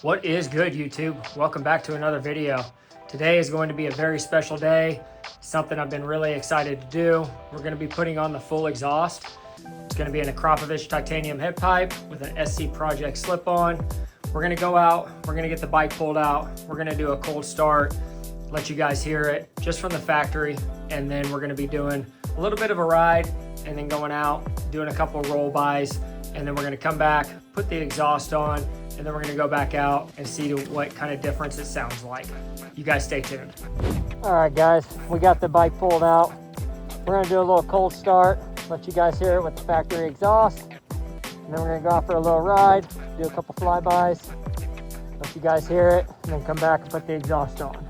What is good, YouTube? Welcome back to another video. Today is going to be a very special day, something I've been really excited to do. We're going to be putting on the full exhaust. It's going to be an Acropovich titanium head pipe with an SC Project slip-on. We're going to go out, we're going to get the bike pulled out, we're going to do a cold start, let you guys hear it just from the factory, and then we're going to be doing a little bit of a ride and then going out, doing a couple of roll bys, and then we're going to come back, put the exhaust on, and then we're going to go back out and see what kind of difference it sounds like. You guys stay tuned. All right, guys, we got the bike pulled out. We're going to do a little cold start, let you guys hear it with the factory exhaust, and then we're going to go out for a little ride, do a couple flybys, let you guys hear it, and then come back and put the exhaust on.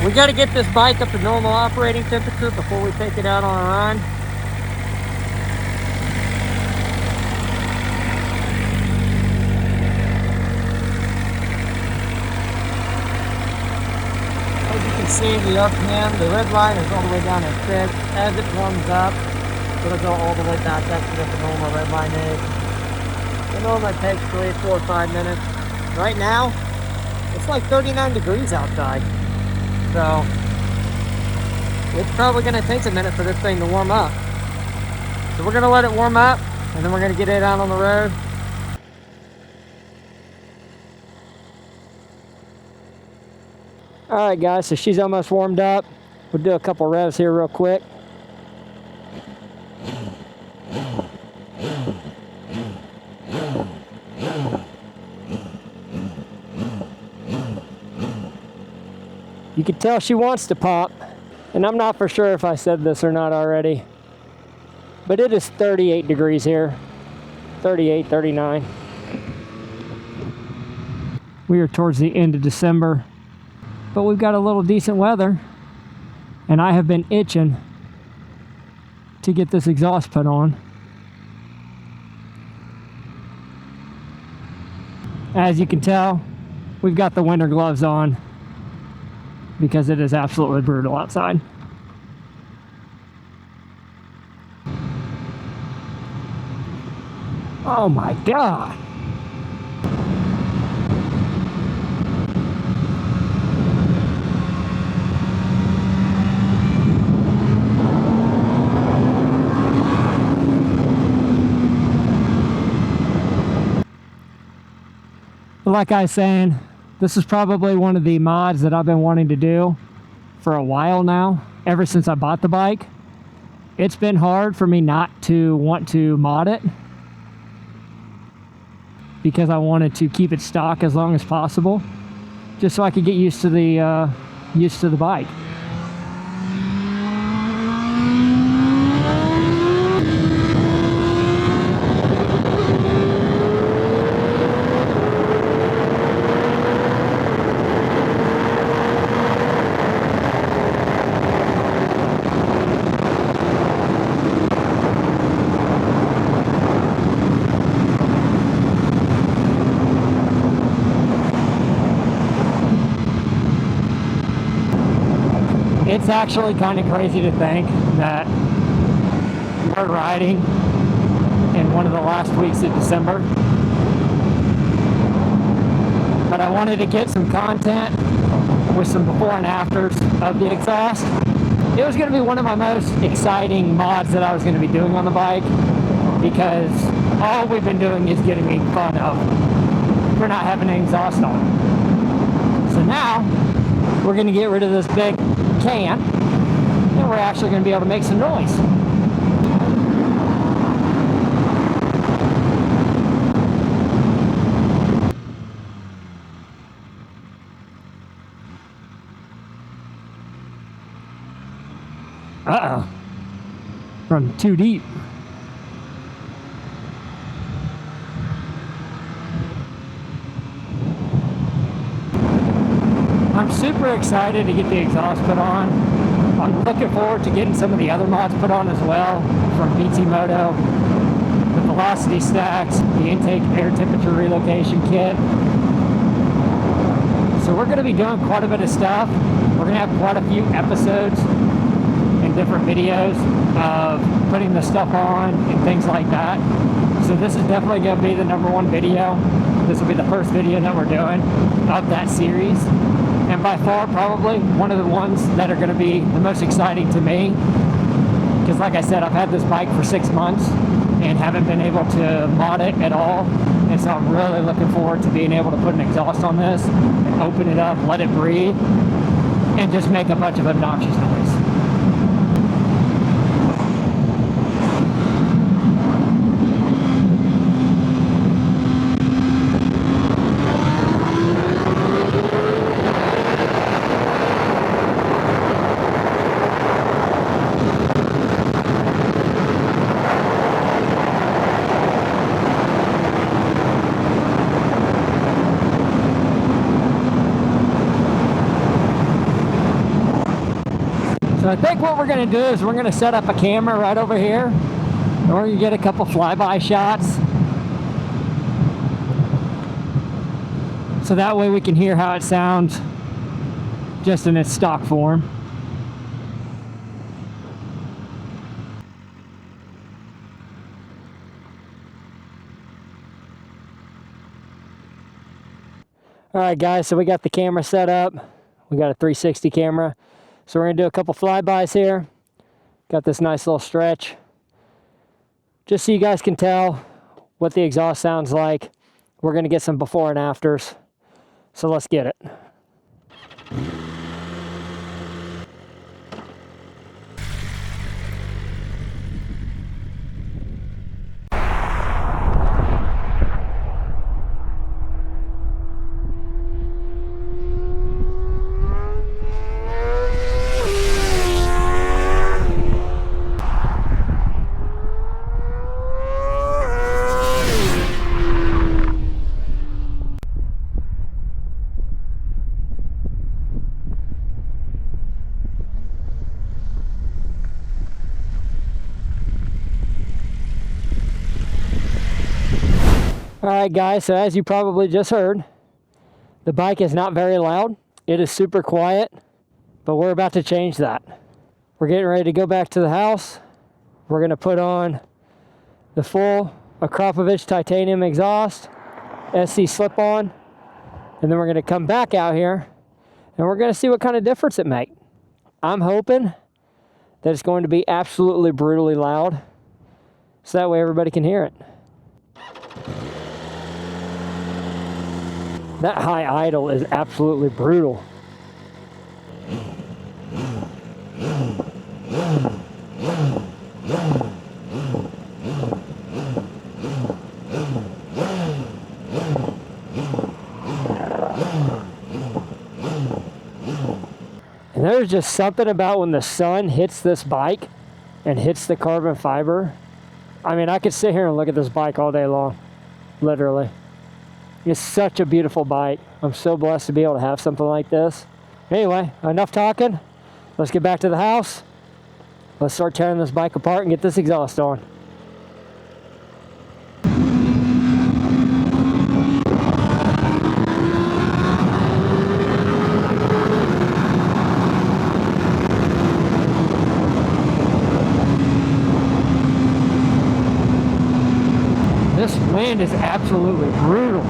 We got to get this bike up to normal operating temperature before we take it out on a run. As you can see, the RPM, the red line is all the way down at 6. As it warms up, it'll go all the way back up to what the normal red line is. It normally takes 3, 4, 5 minutes. Right now, it's like 39 degrees outside. So it's probably going to take a minute for this thing to warm up. So we're going to let it warm up, and then we're going to get it out on the road. All right, guys, so she's almost warmed up. We'll do a couple revs here real quick. You can tell she wants to pop, and I'm not for sure if I said this or not already, but it is 38 degrees here, 38, 39. We are towards the end of December, but we've got a little decent weather, and I have been itching to get this exhaust put on. As you can tell, we've got the winter gloves on, because it is absolutely brutal outside. Oh my God. But like I was saying, this is probably one of the mods that I've been wanting to do for a while now, ever since I bought the bike. It's been hard for me not to want to mod it because I wanted to keep it stock as long as possible, just so I could get used to the bike. It's actually kind of crazy to think that we're riding in one of the last weeks of December. But I wanted to get some content with some before and afters of the exhaust. It was going to be one of my most exciting mods that I was going to be doing on the bike, because all we've been doing is getting fun of for not having an exhaust on. So now we're going to get rid of this big can, and we're actually going to be able to make some noise. Uh-oh. From too deep. I'm super excited to get the exhaust put on. I'm looking forward to getting some of the other mods put on as well from Bmw, the velocity stacks, the intake air temperature relocation kit. So we're going to be doing quite a bit of stuff. We're going to have quite a few episodes and different videos of putting the stuff on and things like that. So this is definitely going to be the #1 video. This will be the first video that we're doing of that series. And by far, probably one of the ones that are going to be the most exciting to me. Because like I said, I've had this bike for 6 months and haven't been able to mod it at all. And so I'm really looking forward to being able to put an exhaust on this and open it up, let it breathe, and just make a bunch of obnoxious noise. So I think what we're going to do is we're going to set up a camera right over here, and we're going to get a couple flyby shots. So that way we can hear how it sounds just in its stock form. Alright guys, so we got the camera set up. We got a 360 camera. So we're going to do a couple flybys here. Got this nice little stretch. Just so you guys can tell what the exhaust sounds like. We're going to get some before and afters. So let's get it. Alright guys, so as you probably just heard, the bike is not very loud. It is super quiet, but we're about to change that. We're getting ready to go back to the house. We're going to put on the full Akrapovic titanium exhaust, SC slip-on, and then we're going to come back out here and we're going to see what kind of difference it makes. I'm hoping that it's going to be absolutely brutally loud, so that way everybody can hear it. That high idle is absolutely brutal. And there's just something about when the sun hits this bike and hits the carbon fiber. I mean, I could sit here and look at this bike all day long, literally. It's such a beautiful bike. I'm so blessed to be able to have something like this. Anyway, enough talking. Let's get back to the house. Let's start tearing this bike apart and get this exhaust on. This wind is absolutely brutal.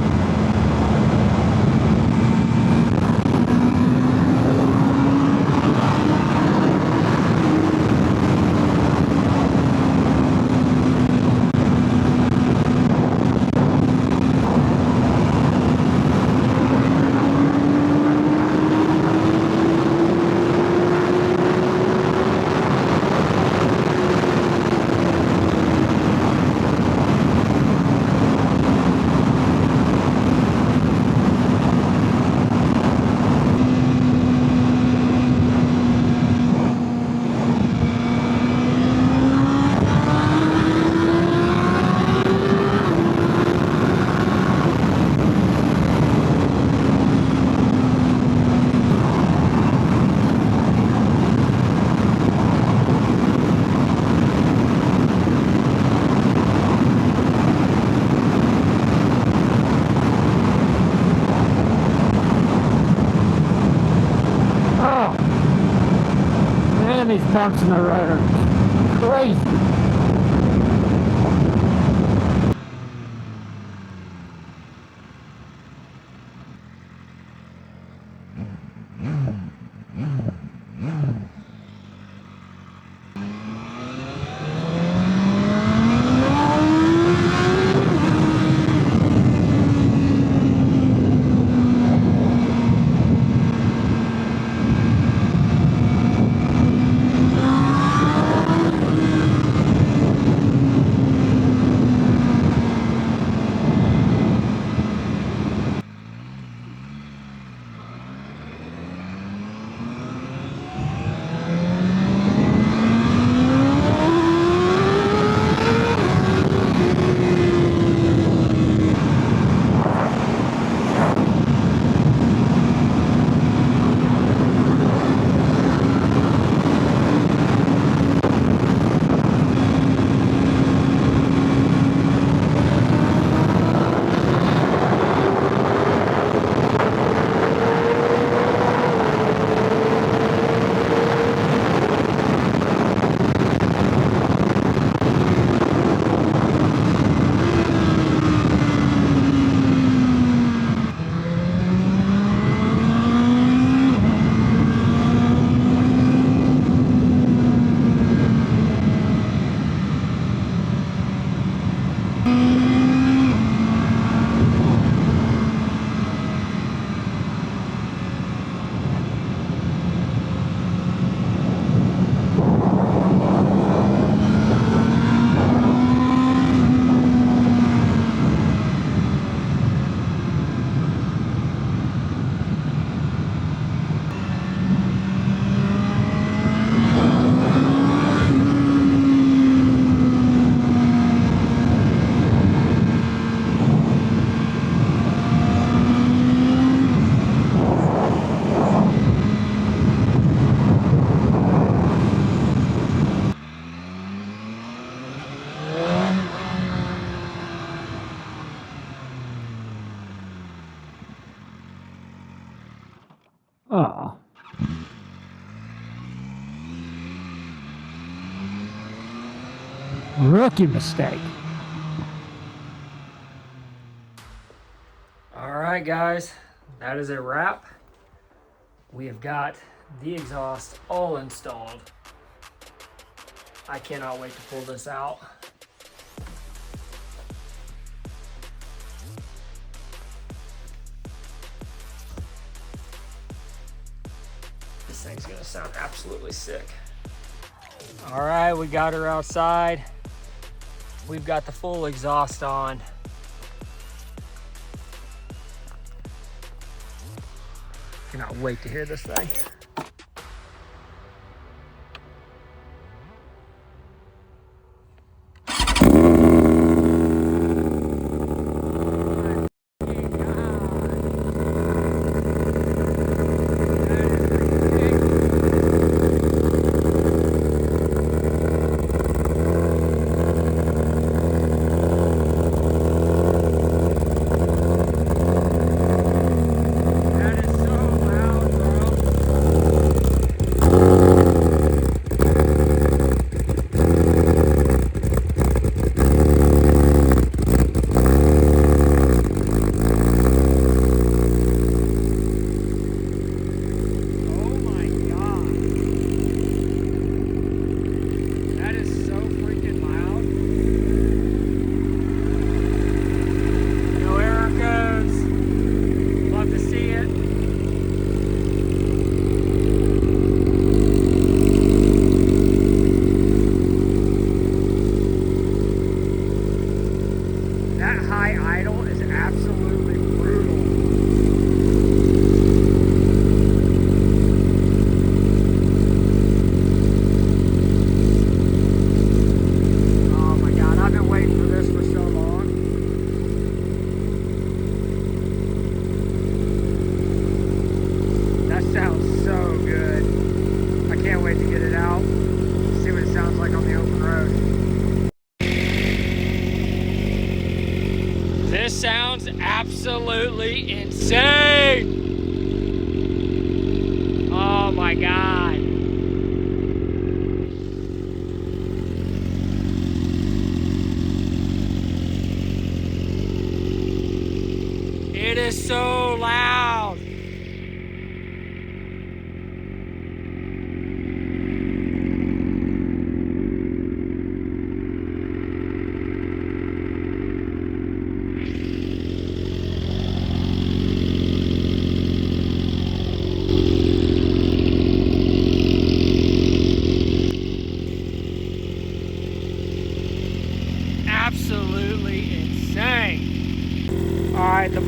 getting these bumps in the rotor. Crazy. Oh. Rookie mistake. All right, guys, that is a wrap. We have got the exhaust all installed. I cannot wait to pull this out. This thing's gonna sound absolutely sick. All right, we got her outside. We've got the full exhaust on. Cannot wait to hear this thing.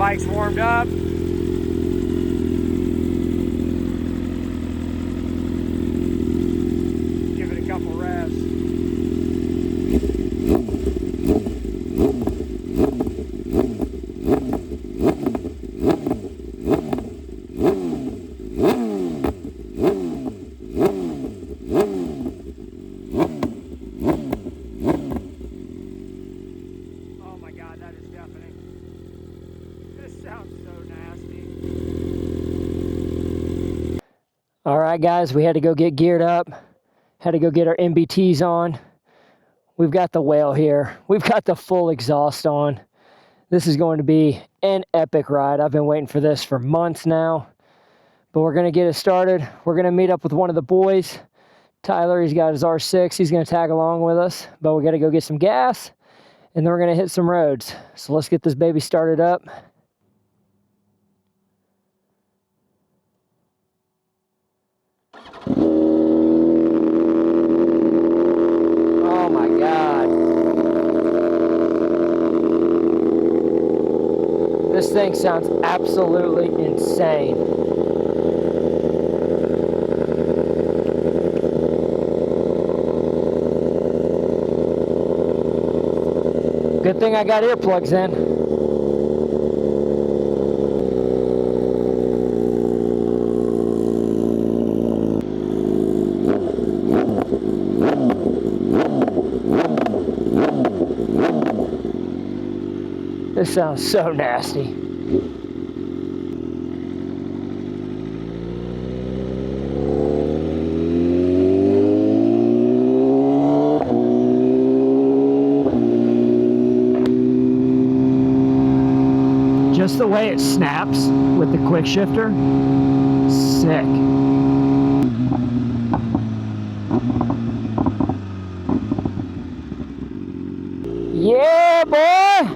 bike's warmed up. Give it a couple revs. Oh my God, that is deafening. This sounds so nasty. All right, guys, we had to go get geared up. Had to go get our MBTs on. We've got the whale here. We've got the full exhaust on. This is going to be an epic ride. I've been waiting for this for months now, but we're gonna get it started. We're gonna meet up with one of the boys. Tyler, he's got his R6. He's gonna tag along with us, but we gotta go get some gas and then we're gonna hit some roads. So let's get this baby started up. Oh my God. This thing sounds absolutely insane. Good thing I got earplugs in. This sounds so nasty. Just the way it snaps with the quick shifter, sick. Yeah, boy!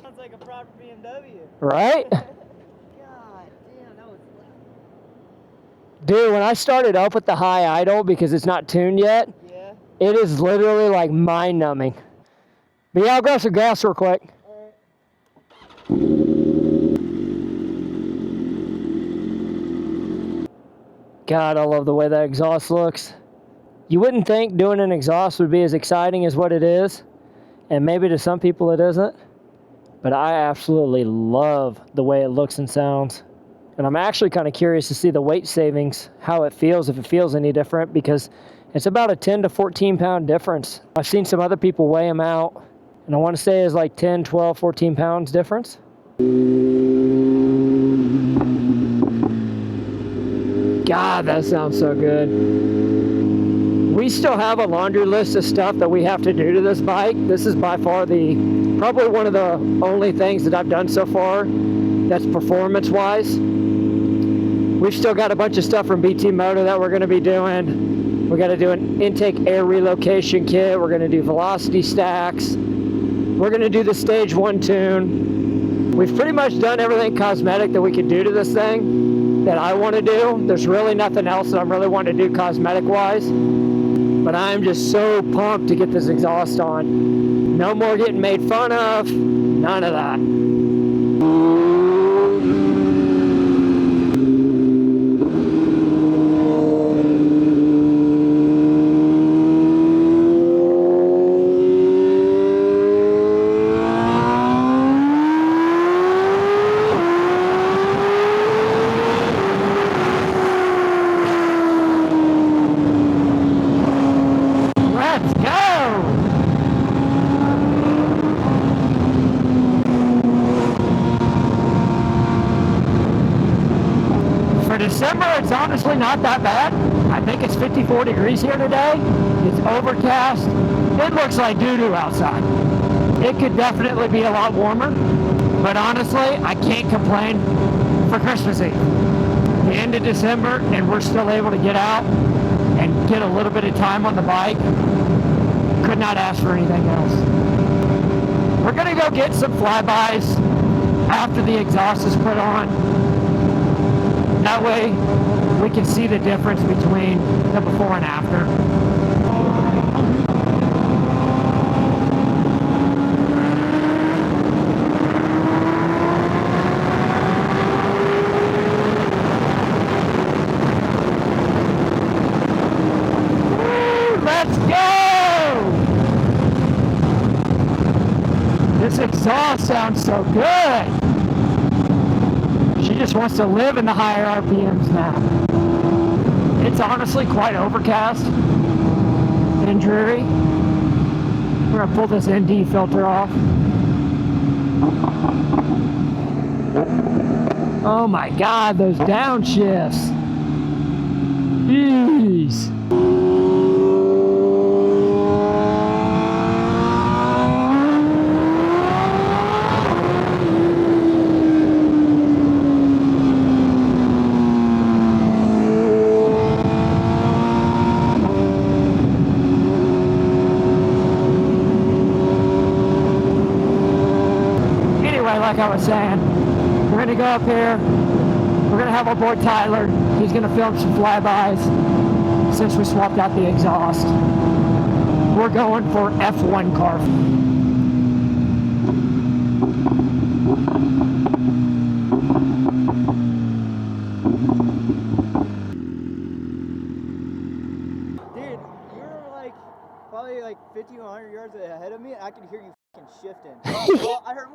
Sounds like a proper BMW. Right? God damn, that was loud. Dude, when I started up with the high idle, because it's not tuned yet, Yeah. it is literally like mind-numbing. But yeah, I'll grab some gas real quick. God, I love the way that exhaust looks. You wouldn't think doing an exhaust would be as exciting as what it is, and maybe to some people it isn't, but I absolutely love the way it looks and sounds. And I'm actually kind of curious to see the weight savings, how it feels, if it feels any different, because it's about a 10 to 14 pound difference. I've seen some other people weigh them out, and I want to say it's like 10, 12, 14 pounds difference. God, that sounds so good. We still have a laundry list of stuff that we have to do to this bike. This is by far probably one of the only things that I've done so far that's performance-wise. We've still got a bunch of stuff from BT Moto that we're going to be doing. We got to do an intake air relocation kit. We're going to do velocity stacks. We're going to do the stage 1 tune. We've pretty much done everything cosmetic that we could do to this thing that I want to do. There's really nothing else that I'm really wanting to do cosmetic-wise. But I'm just so pumped to get this exhaust on. No more getting made fun of. None of that. December, it's honestly not that bad. I think it's 54 degrees here today. It's overcast. It looks like doo-doo outside. It could definitely be a lot warmer, but honestly, I can't complain for Christmas Eve. The end of December, and we're still able to get out and get a little bit of time on the bike. Could not ask for anything else. We're gonna go get some flybys after the exhaust is put on. That way, we can see the difference between the before and after. Let's go! This exhaust sounds so good. She just wants to live in the higher RPMs now. It's honestly quite overcast and dreary. We're gonna pull this ND filter off. Oh my God, those downshifts. Jeez. Like I was saying, we're gonna go up here, we're gonna have our boy Tyler, he's gonna film some flybys since we swapped out the exhaust. We're going for F1 car. Dude, you're like probably like 50 to 100 yards ahead of me, and I could hear you fucking shifting. Well, I heard.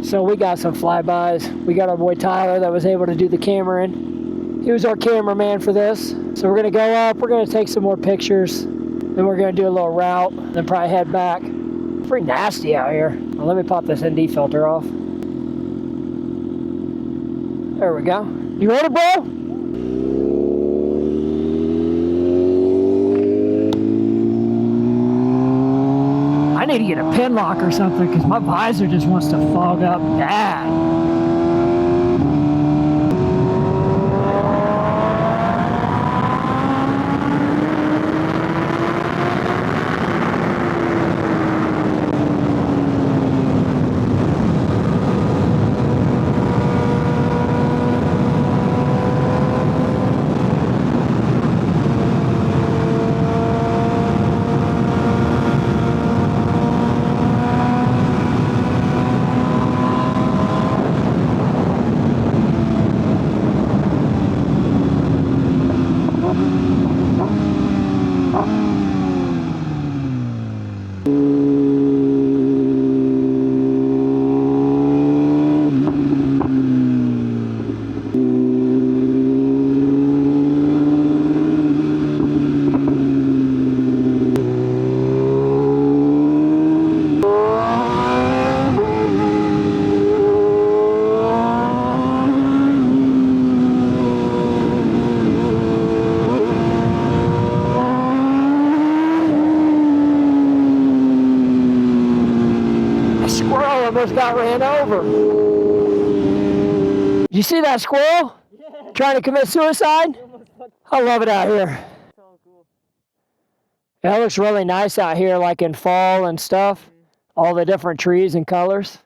So we got some flybys. We got our boy Tyler that was able to do the cameraing. He was our cameraman for this. So we're gonna go up, we're gonna take some more pictures, then we're gonna do a little route, then probably head back. It's pretty nasty out here. Well, let me pop this ND filter off. There we go. You ready, bro? I need to get a pin lock or something because my visor just wants to fog up bad. Squirrel almost got ran over. Did you see that squirrel? Yeah. Trying to commit suicide? I love it out here. So cool. It looks really nice out here, like in fall and stuff. All the different trees and colors.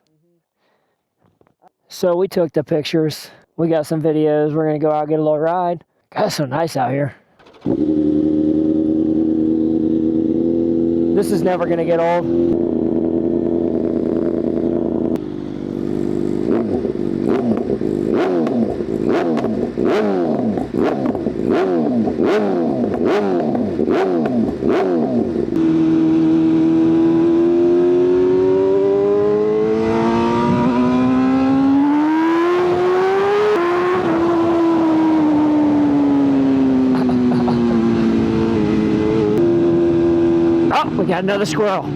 So we took the pictures. We got some videos. We're going to go out and get a little ride. God, it's so nice out here. This is never going to get old. Oh, we got another squirrel.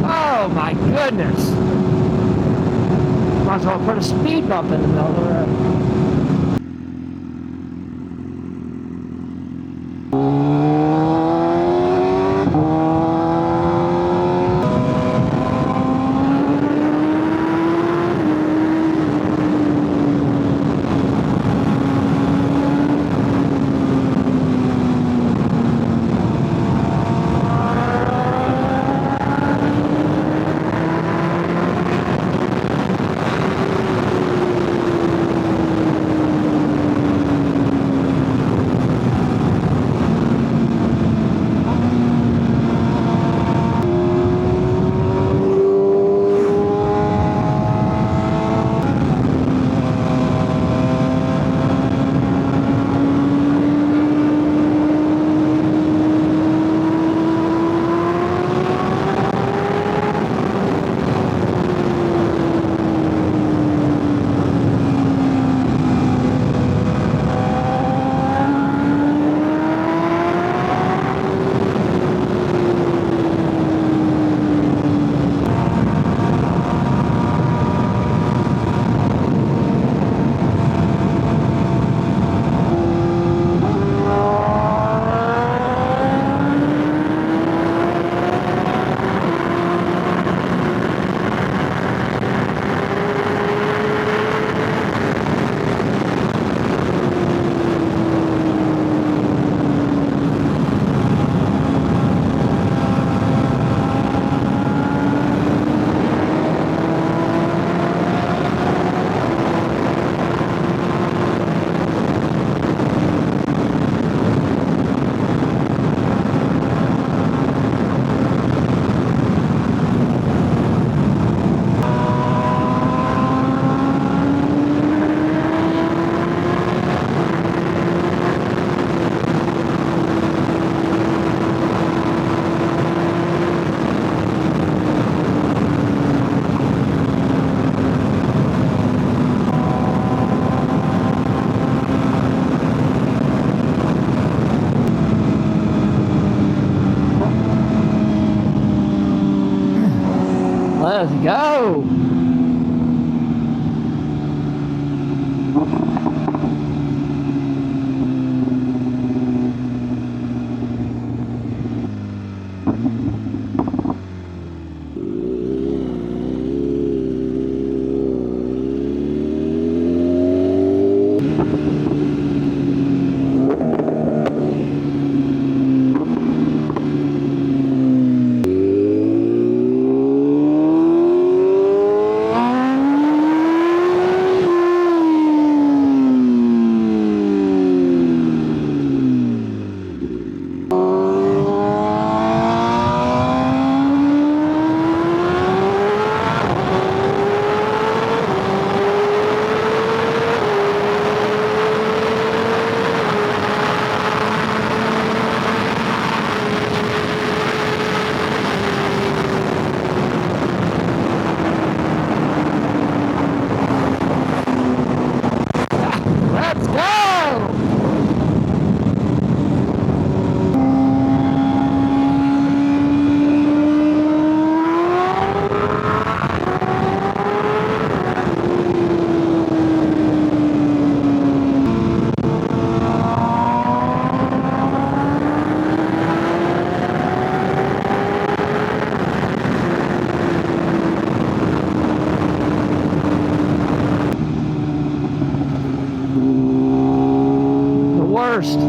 Oh my goodness. Might as well put a speed bump in the middle of the road. Let's go. Go! Worst.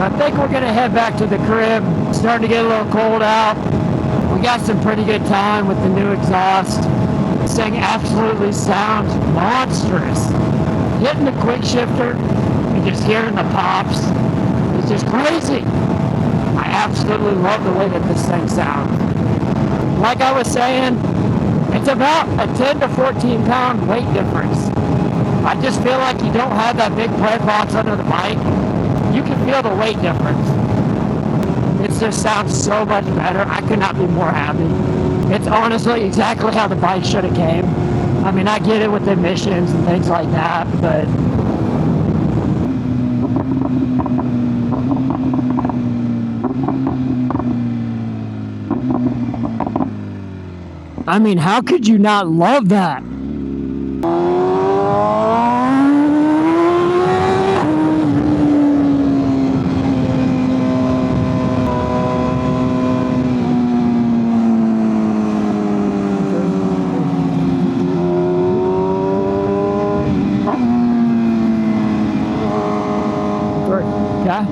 I think we're gonna head back to the crib. It's starting to get a little cold out. We got some pretty good time with the new exhaust. This thing absolutely sounds monstrous. Hitting the quick shifter and just hearing the pops, it's just crazy. I absolutely love the way that this thing sounds. Like I was saying, it's about a 10 to 14 pound weight difference. I just feel like you don't have that big play box under the bike. You can feel the weight difference. It just sounds so much better. I could not be more happy. It's honestly exactly how the bike should have came. I mean, I get it with emissions and things like that, but I mean, how could you not love that? Yeah.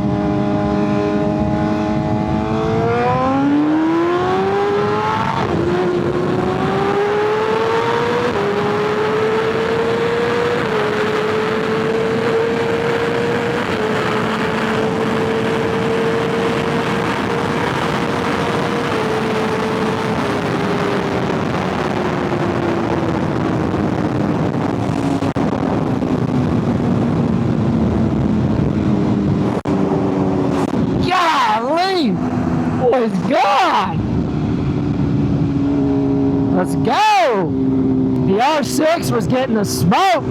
Boy's gone. Let's go. The R6 was getting the smoke.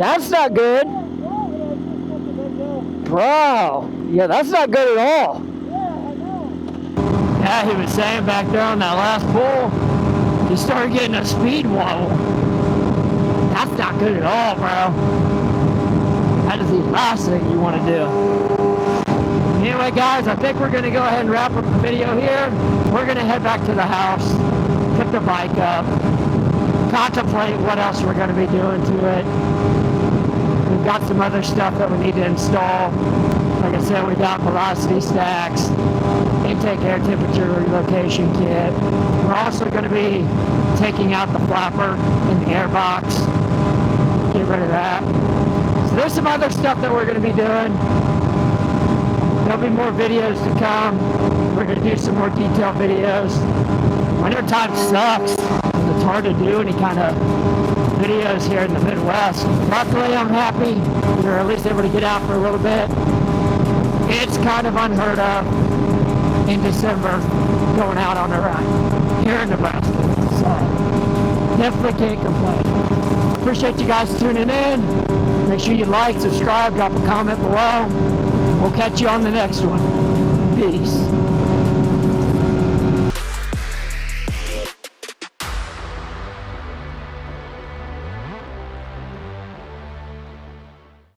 That's not good. Bro, yeah, that's not good at all. Yeah, he was saying back there on that last pull, he started getting a speed wobble. That's not good at all, bro. That is the last thing you want to do. Anyway, guys, I think we're going to go ahead and wrap up the video here. We're going to head back to the house, pick the bike up, contemplate what else we're going to be doing to it. We've got some other stuff that we need to install. Like I said, we got velocity stacks, intake air temperature relocation kit. We're also going to be taking out the flapper in the airbox. Get rid of that. So there's some other stuff that we're going to be doing. There'll be more videos to come. We're gonna do some more detailed videos. Winter time sucks. It's hard to do any kind of videos here in the Midwest. Luckily, I'm happy we were at least able to get out for a little bit. It's kind of unheard of in December going out on a ride here in Nebraska. So definitely can't complain. Appreciate you guys tuning in. Make sure you like, subscribe, drop a comment below. We'll catch you on the next one. Peace.